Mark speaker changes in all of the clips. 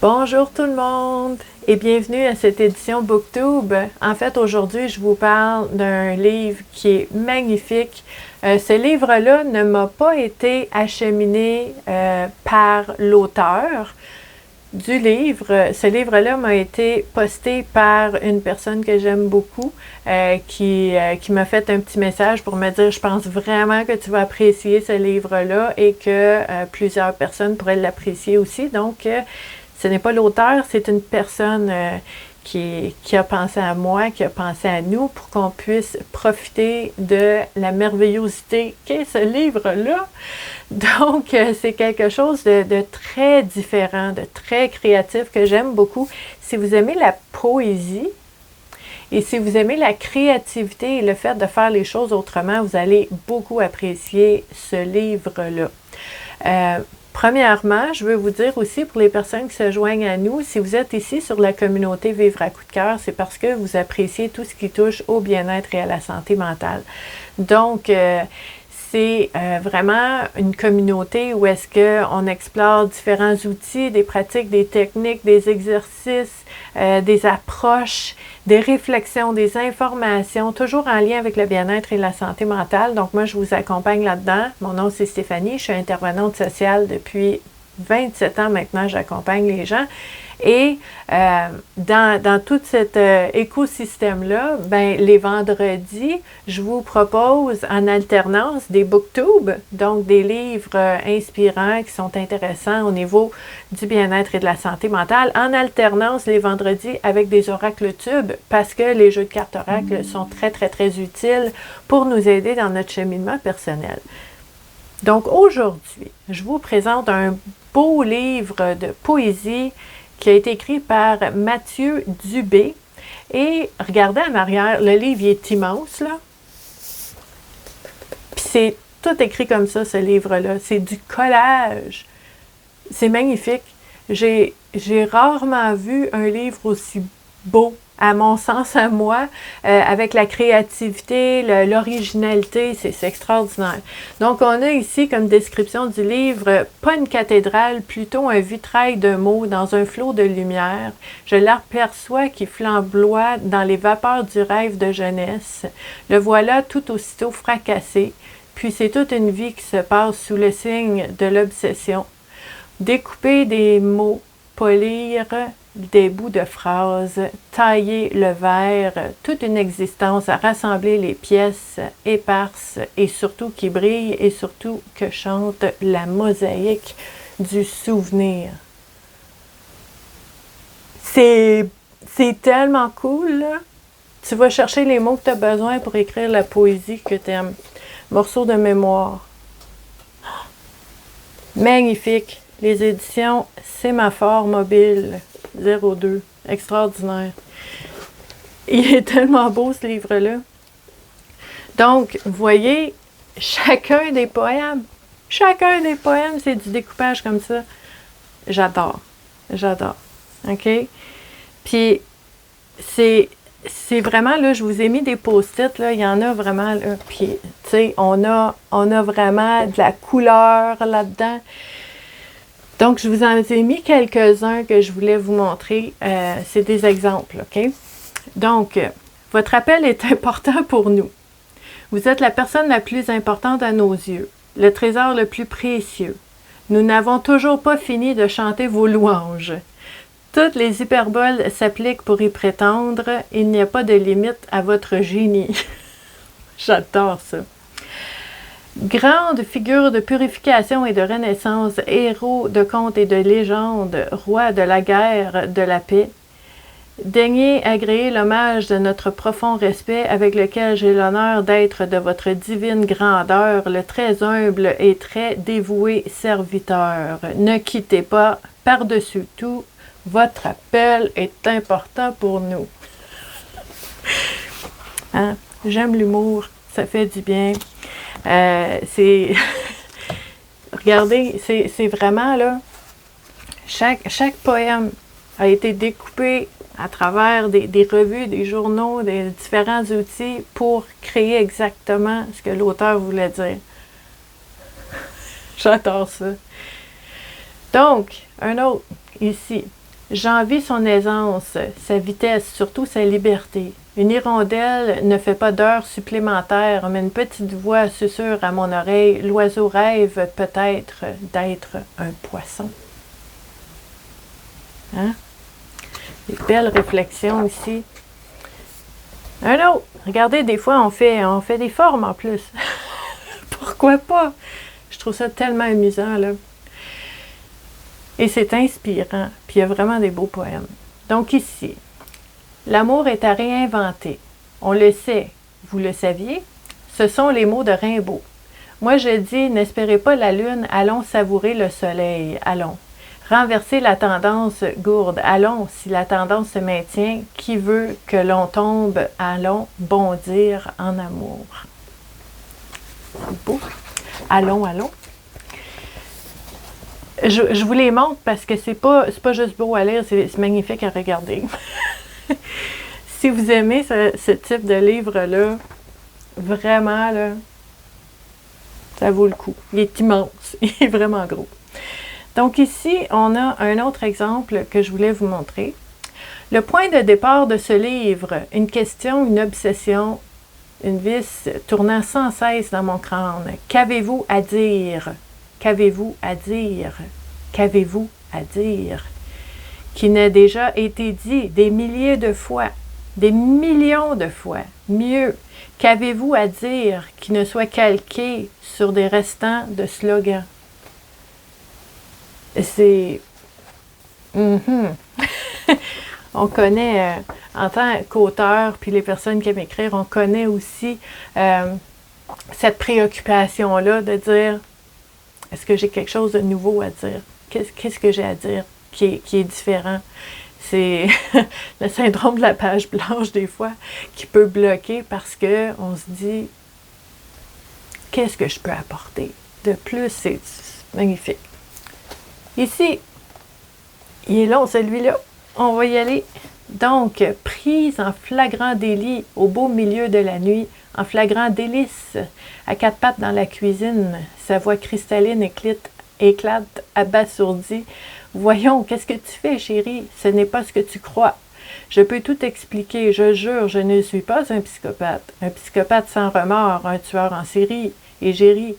Speaker 1: Bonjour tout le monde et bienvenue à cette édition BookTube. En fait, aujourd'hui, je vous parle d'un livre qui est magnifique. Ce livre-là ne m'a pas été acheminé par l'auteur du livre. Ce livre-là m'a été posté par une personne que j'aime beaucoup qui m'a fait un petit message pour me dire « Je pense vraiment que tu vas apprécier ce livre-là et que plusieurs personnes pourraient l'apprécier aussi. » Donc, ce n'est pas l'auteur, c'est une personne qui a pensé à moi, qui a pensé à nous pour qu'on puisse profiter de la merveillosité qu'est ce livre-là. Donc, c'est quelque chose de très différent, de très créatif que j'aime beaucoup. Si vous aimez la poésie et si vous aimez la créativité et le fait de faire les choses autrement, vous allez beaucoup apprécier ce livre-là. Premièrement, je veux vous dire aussi pour les personnes qui se joignent à nous, si vous êtes ici sur la communauté Vivre à coup de cœur, c'est parce que vous appréciez tout ce qui touche au bien-être et à la santé mentale. Donc, c'est vraiment une communauté où est-ce qu'on explore différents outils, des pratiques, des techniques, des exercices, des approches, des réflexions, des informations, toujours en lien avec le bien-être et la santé mentale. Donc, moi, je vous accompagne là-dedans. Mon nom, c'est Stéphanie. Je suis intervenante sociale depuis 27 ans maintenant. J'accompagne les gens. Et dans tout cet écosystème-là, ben, les vendredis, je vous propose en alternance des booktubes, donc des livres inspirants qui sont intéressants au niveau du bien-être et de la santé mentale, en alternance les vendredis avec des oracles tubes, parce que les jeux de cartes oracles sont très, très, très utiles pour nous aider dans notre cheminement personnel. Donc aujourd'hui, je vous présente un beau livre de poésie qui a été écrit par Mathieu Dubé. Et regardez en arrière, le livre il est immense, là. Puis c'est tout écrit comme ça, ce livre-là. C'est du collage. C'est magnifique. J'ai rarement vu un livre aussi beau, à mon sens, à moi, avec la créativité, l'originalité, c'est extraordinaire. Donc, on a ici comme description du livre, pas une cathédrale, plutôt un vitrail de mots dans un flot de lumière. Je l'aperçois qui flamboie dans les vapeurs du rêve de jeunesse. Le voilà tout aussitôt fracassé, puis c'est toute une vie qui se passe sous le signe de l'obsession. Découper des mots, polir des bouts de phrases, tailler le verre, toute une existence à rassembler les pièces éparses et surtout qui brillent et surtout que chante la mosaïque du souvenir. C'est tellement cool, là. Tu vas chercher les mots que tu as besoin pour écrire la poésie que tu aimes. Morceau de mémoire. Magnifique. Les éditions Sémaphore Mobile 02. Extraordinaire. Il est tellement beau ce livre-là. Donc, vous voyez, chacun des poèmes, c'est du découpage comme ça. J'adore. J'adore. OK? Puis, c'est vraiment, là, je vous ai mis des post-it, là, il y en a vraiment, là. Puis, tu sais, on a vraiment de la couleur là-dedans. Donc, je vous en ai mis quelques-uns que je voulais vous montrer. C'est des exemples, OK? Donc, votre appel est important pour nous. Vous êtes la personne la plus importante à nos yeux, le trésor le plus précieux. Nous n'avons toujours pas fini de chanter vos louanges. Toutes les hyperboles s'appliquent pour y prétendre. Il n'y a pas de limite à votre génie. J'adore ça. Grande figure de purification et de renaissance, héros de contes et de légendes, roi de la guerre, de la paix, daignez agréer l'hommage de notre profond respect avec lequel j'ai l'honneur d'être de votre divine grandeur, le très humble et très dévoué serviteur. Ne quittez pas, par-dessus tout, votre appel est important pour nous. Hein? J'aime l'humour, ça fait du bien. Regardez, c'est vraiment là, chaque poème a été découpé à travers des revues, des journaux, des différents outils pour créer exactement ce que l'auteur voulait dire. J'adore ça. Donc, un autre ici. J'envie son aisance, sa vitesse, surtout sa liberté. Une hirondelle ne fait pas d'heures supplémentaires, mais une petite voix susurre à mon oreille, l'oiseau rêve peut-être d'être un poisson. Hein? Des belles réflexions ici. Un autre. Regardez, des fois, on fait des formes en plus. Pourquoi pas? Je trouve ça tellement amusant, là. Et c'est inspirant. Puis il y a vraiment des beaux poèmes. Donc ici, l'amour est à réinventer. On le sait. Vous le saviez? Ce sont les mots de Rimbaud. Moi, je dis, n'espérez pas la lune, allons savourer le soleil. Allons. Renverser la tendance gourde. Allons, si la tendance se maintient, qui veut que l'on tombe, allons bondir en amour. C'est beau. Allons, allons. Je vous les montre parce que c'est pas juste beau à lire, c'est magnifique à regarder. Si vous aimez ce type de livre-là, vraiment, là, ça vaut le coup. Il est immense, il est vraiment gros. Donc ici, on a un autre exemple que je voulais vous montrer. Le point de départ de ce livre, une question, une obsession, une vis tournant sans cesse dans mon crâne. Qu'avez-vous à dire? Qu'avez-vous à dire? Qu'avez-vous à dire? Qui n'a déjà été dit des milliers de fois, des millions de fois. Mieux, qu'avez-vous à dire qui ne soit calqué sur des restants de slogans? C'est... On connaît, en tant qu'auteur, puis les personnes qui aiment écrire, on connaît aussi cette préoccupation-là de dire, est-ce que j'ai quelque chose de nouveau à dire? Qu'est-ce que j'ai à dire qui est différent? C'est le syndrome de la page blanche, des fois, qui peut bloquer parce qu'on se dit, qu'est-ce que je peux apporter? De plus, c'est magnifique. Ici, il est long, celui-là. On va y aller. Donc, prise en flagrant délit au beau milieu de la nuit, en flagrant délice, à quatre pattes dans la cuisine, sa voix cristalline éclate abasourdie. Voyons, qu'est-ce que tu fais, chérie? Ce n'est pas ce que tu crois. Je peux tout expliquer, je jure, je ne suis pas un psychopathe sans remords, un tueur en série, et j'ai ri.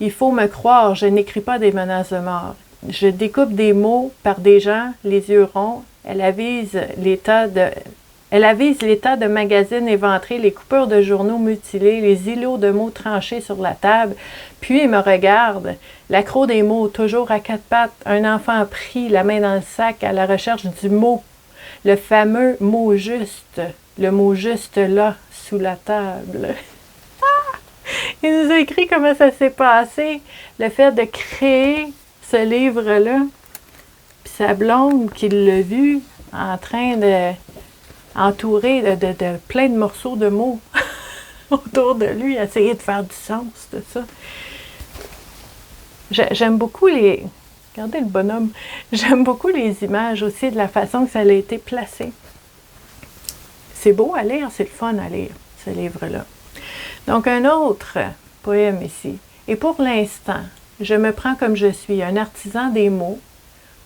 Speaker 1: Il faut me croire, je n'écris pas des menaces de mort. Je découpe des mots par des gens, les yeux ronds. Elle avise l'état de magazines éventrés, les coupures de journaux mutilés, les îlots de mots tranchés sur la table. Puis il me regarde, l'accro des mots, toujours à quatre pattes, un enfant pris, la main dans le sac, à la recherche du mot, le fameux mot juste, le mot juste là, sous la table. Il nous a écrit comment ça s'est passé, le fait de créer ce livre-là, puis sa blonde qui l'a vu en train de entouré de plein de morceaux de mots autour de lui, essayer de faire du sens de ça. J'aime beaucoup les... Regardez le bonhomme. J'aime beaucoup les images aussi, de la façon que ça a été placé. C'est beau à lire, c'est le fun à lire, ce livre-là. Donc, un autre poème ici. Et pour l'instant, je me prends comme je suis, un artisan des mots,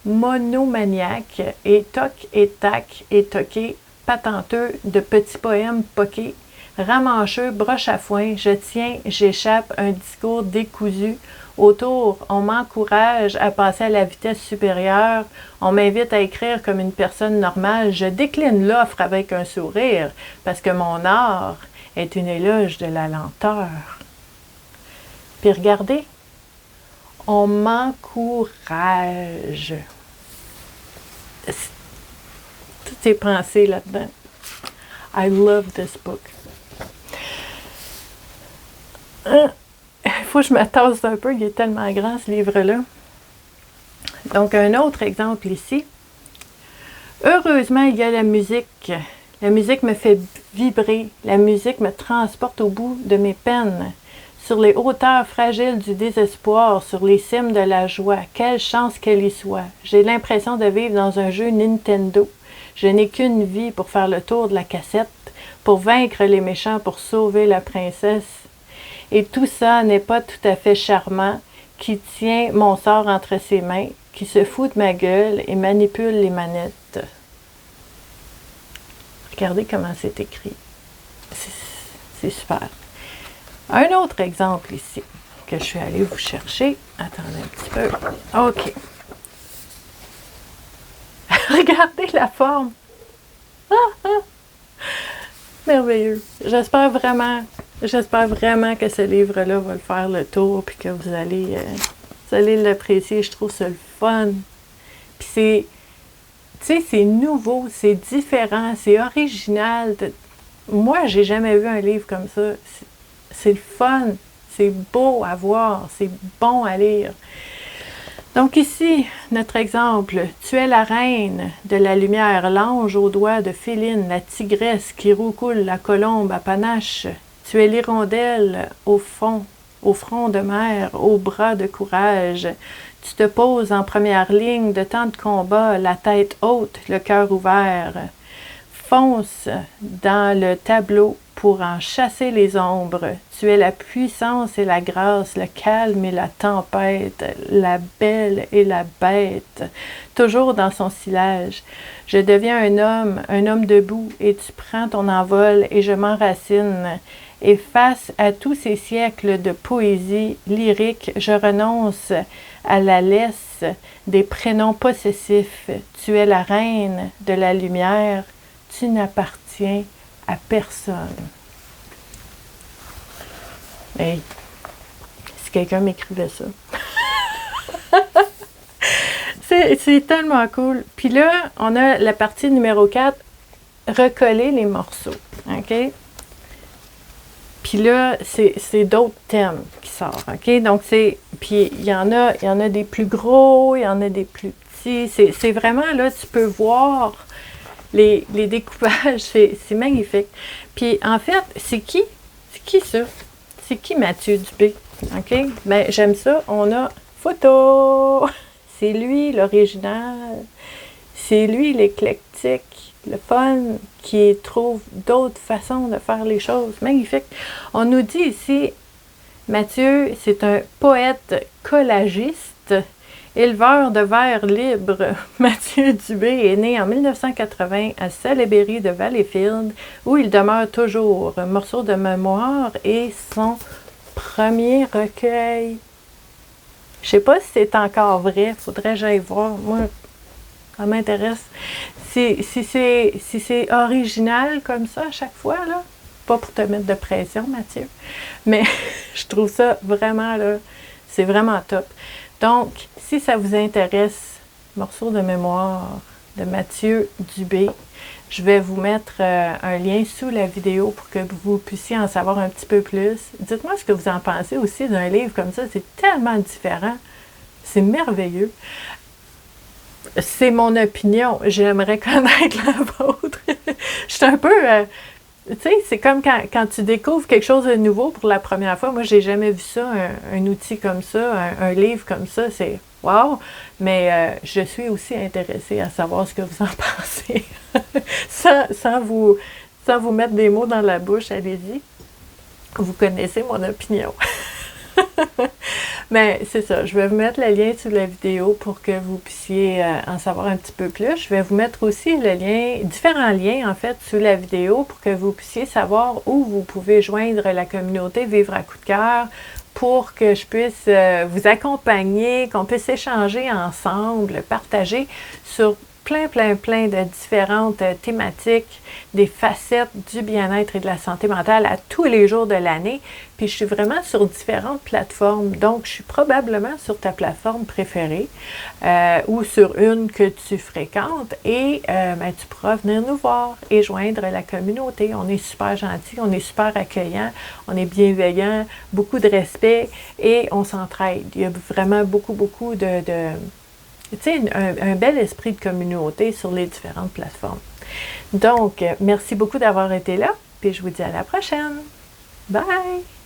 Speaker 1: monomaniaque, et toc, et tac, et toqué, patenteux de petits poèmes poqués, ramancheux, broche à foin, je tiens, j'échappe, un discours décousu. Autour, on m'encourage à passer à la vitesse supérieure, on m'invite à écrire comme une personne normale, je décline l'offre avec un sourire, parce que mon art est une éloge de la lenteur. Puis regardez, on m'encourage. Tout est pensé là-dedans. I love this book. Il faut que je m'attasse un peu, il est tellement grand ce livre-là. Donc, un autre exemple ici. Heureusement, il y a la musique. La musique me fait vibrer. La musique me transporte au bout de mes peines. Sur les hauteurs fragiles du désespoir, sur les cimes de la joie. Quelle chance qu'elle y soit. J'ai l'impression de vivre dans un jeu Nintendo. Je n'ai qu'une vie pour faire le tour de la cassette, pour vaincre les méchants, pour sauver la princesse. Et tout ça n'est pas tout à fait charmant, qui tient mon sort entre ses mains. qui se fout de ma gueule et manipule les manettes. Regardez comment c'est écrit. C'est super. Un autre exemple ici, que je suis allée vous chercher. Attendez un petit peu. OK. Regardez la forme. Merveilleux. J'espère vraiment que ce livre-là va le faire le tour puis que vous allez l'apprécier. Je trouve ça le fun. Puis c'est, tu sais, c'est nouveau, c'est différent, c'est original. Moi, j'ai jamais vu un livre comme ça. C'est le fun, c'est beau à voir, c'est bon à lire. Donc ici, notre exemple, tu es la reine de la lumière, l'ange aux doigts de féline, la tigresse qui roucoule la colombe à panache. Tu es l'hirondelle au front de mer, aux bras de courage. Tu te poses en première ligne de tant de combats, la tête haute, le cœur ouvert. Fonce dans le tableau pour en chasser les ombres. Tu es la puissance et la grâce, le calme et la tempête, la belle et la bête, toujours dans son sillage. Je deviens un homme debout, et tu prends ton envol, et je m'enracine. Et face à tous ces siècles de poésie lyrique, je renonce à la laisse des prénoms possessifs. Tu es la reine de la lumière, tu n'appartiens à personne. Hey, si quelqu'un m'écrivait ça. c'est tellement cool. Puis là, on a la partie numéro 4, recoller les morceaux. OK? Puis là, c'est d'autres thèmes qui sortent. OK? Donc, puis il y en a des plus gros, il y en a des plus petits. C'est vraiment, là, tu peux voir les découpages, c'est magnifique. Puis en fait, c'est qui ça? C'est qui Mathieu Dubé? OK? Ben, j'aime ça. On a photo. C'est lui l'original. C'est lui l'éclectique, le fun, qui trouve d'autres façons de faire les choses. Magnifique. On nous dit ici, Mathieu, c'est un poète collagiste, éleveur de vers libres. Mathieu Dubé est né en 1980 à Salaberry de Valleyfield, où il demeure toujours. Un morceau de mémoire et son premier recueil. Je sais pas si c'est encore vrai, faudrait que j'aille voir. Moi, ça m'intéresse. Si c'est original comme ça à chaque fois, là, pas pour te mettre de pression, Mathieu, mais je trouve ça vraiment, là, c'est vraiment top. Donc, si ça vous intéresse, morceau de mémoire de Mathieu Dubé, je vais vous mettre un lien sous la vidéo pour que vous puissiez en savoir un petit peu plus. Dites-moi ce que vous en pensez aussi d'un livre comme ça. C'est tellement différent. C'est merveilleux. C'est mon opinion. J'aimerais connaître la vôtre. Je suis un peu... tu sais, c'est comme quand tu découvres quelque chose de nouveau pour la première fois. Moi, j'ai jamais vu ça, un outil comme ça, un livre comme ça. C'est wow! Mais je suis aussi intéressée à savoir ce que vous en pensez. sans vous mettre des mots dans la bouche, allez-y. Vous connaissez mon opinion. Mais c'est ça, je vais vous mettre le lien sous la vidéo pour que vous puissiez en savoir un petit peu plus. Je vais vous mettre aussi le lien, différents liens en fait, sous la vidéo pour que vous puissiez savoir où vous pouvez joindre la communauté Vivre à coup de cœur pour que je puisse vous accompagner, qu'on puisse échanger ensemble, partager sur plein de différentes thématiques, des facettes du bien-être et de la santé mentale à tous les jours de l'année. Puis je suis vraiment sur différentes plateformes. Donc, je suis probablement sur ta plateforme préférée ou sur une que tu fréquentes et ben, tu pourras venir nous voir et joindre la communauté. On est super gentils, on est super accueillants, on est bienveillants, beaucoup de respect et on s'entraide. Il y a vraiment beaucoup de tu sais, un bel esprit de communauté sur les différentes plateformes. Donc, merci beaucoup d'avoir été là, puis je vous dis à la prochaine. Bye!